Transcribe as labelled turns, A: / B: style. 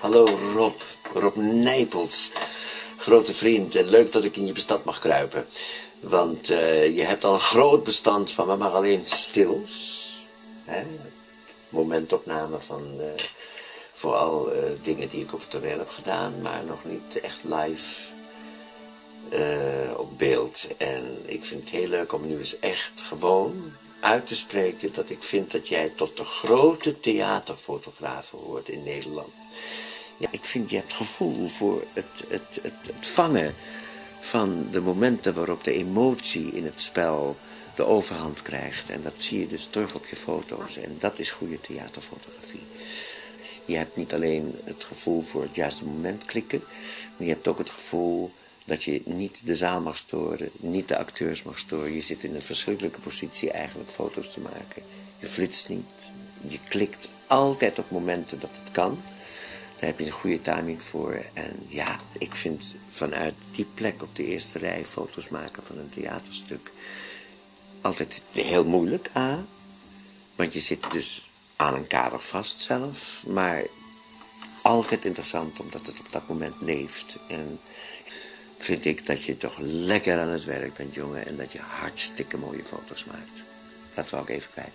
A: Hallo Rob, Rob Nijpels. Grote vriend en leuk dat ik in je bestand mag kruipen. Want je hebt al een groot bestand van me, maar alleen stils. Hè? Momentopname van vooral dingen die ik op het toneel heb gedaan, maar nog niet echt live op beeld. En ik vind het heel leuk om nu eens echt gewoon uit te spreken dat ik vind dat jij tot de grote theaterfotografen hoort in Nederland. Ja, ik vind je hebt gevoel voor het vangen van de momenten waarop de emotie in het spel de overhand krijgt. En dat zie je dus terug op je foto's. En dat is goede theaterfotografie. Je hebt niet alleen het gevoel voor het juiste moment klikken, maar je hebt ook het gevoel dat je niet de zaal mag storen, niet de acteurs mag storen. Je zit in een verschrikkelijke positie eigenlijk foto's te maken. Je flitst niet. Je klikt altijd op momenten dat het kan. Daar heb je een goede timing voor. En ja, ik vind vanuit die plek op de eerste rij foto's maken van een theaterstuk altijd heel moeilijk, want je zit dus aan een kader vast zelf, maar altijd interessant omdat het op dat moment leeft. En vind ik dat je toch lekker aan het werk bent, jongen, en dat je hartstikke mooie foto's maakt. Dat wou ik even kwijt.